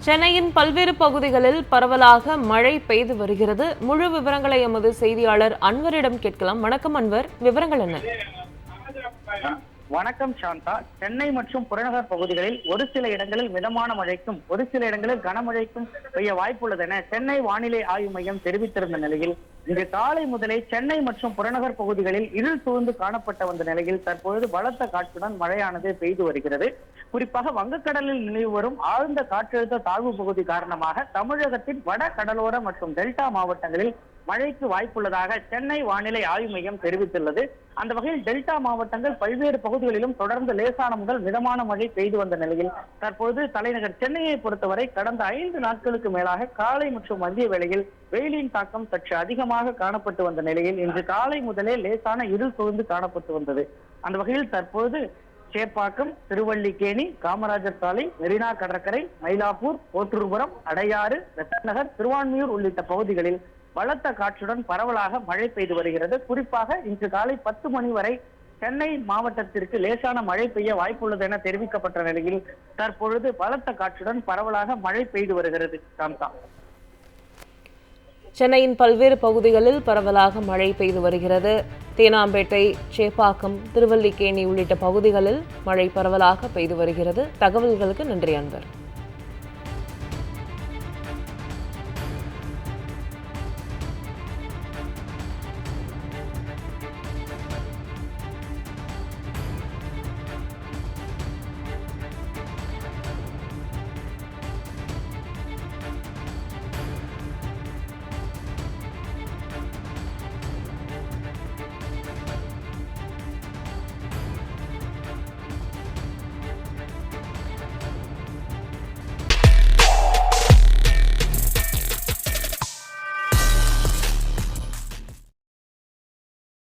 சென்னையின் பல்வேறு பகுதிகளில் பரவலாக மழை பெய்து வருகிறது. முழு விவரங்களை எமது செய்தியாளர் அன்வரிடம் கேட்கலாம். வணக்கம் அன்வர், விவரங்கள் என்ன? வணக்கம் சாந்தா. சென்னை மற்றும் புறநகர் பகுதிகளில் ஒரு சில இடங்களில் மிதமான மழைக்கும் ஒரு சில இடங்களில் கனமழைக்கும் பெய்ய வாய்ப்புள்ளது என சென்னை வானிலை ஆய்வு மையம் தெரிவித்திருந்த நிலையில் இன்று காலை முதலே சென்னை மற்றும் புறநகர் பகுதிகளில் இருள் சூழ்ந்து காணப்பட்ட வந்த நிலையில் தற்பொழுது பலத்த காற்றுடன் மழையானது பெய்து வருகிறது. குறிப்பாக வங்கக்கடலில் நிலவி வரும் ஆழ்ந்த காற்றழுத்த தாழ்வு பகுதி காரணமாக தமிழகத்தின் வட கடலோர மற்றும் டெல்டா மாவட்டங்களில் மழைக்கு வாய்ப்புள்ளதாக சென்னை வானிலை ஆய்வு மையம் தெரிவித்துள்ளது. அந்த வகையில் டெல்டா மாவட்டங்கள் பல்வேறு பகுதிகளிலும் தொடர்ந்து லேசான முதல் மிதமான மழை பெய்து வந்த நிலையில் தற்போது தலைநகர் சென்னையை பொறுத்தவரை கடந்த 5 நாட்களுக்கு மேலாக காலை மற்றும் மதிய வேளையில் வெயிலின் தாக்கம் சற்று அதிகமாக காணப்பட்டு வந்த நிலையில் இன்று காலை முதலே லேசான இருள் சூழ்ந்து காணப்பட்டு வந்தது. அந்த வகையில் தற்போது சேப்பாக்கம், திருவல்லிக்கேணி, காமராஜர் சாலை, மெரினா கடற்கரை, மயிலாப்பூர், கோட்டூர்புரம், அடையாறு, பெசன்ட், திருவான்மியூர் உள்ளிட்ட பகுதிகளில் பலத்த காற்றுடன் பரவலாக மழை பெய்து வருகிறது. குறிப்பாக இன்று காலை 10 மணி வரை சென்னை மாவட்டத்திற்கு லேசான மழை பெய்ய வாய்ப்புள்ளது என தெரிவிக்கப்பட்ட நிலையில் தற்பொழுது பலத்த காற்றுடன் பரவலாக மழை பெய்து வருகிறது. சாந்தா, சென்னையின் பல்வேறு பகுதிகளில் பரவலாக மழை பெய்து வருகிறது. தேனாம்பேட்டை, சேப்பாக்கம், திருவல்லிக்கேணி உள்ளிட்ட பகுதிகளில் மழை பரவலாக பெய்து வருகிறது. தகவல்களுக்கு நன்றி அன்பர்.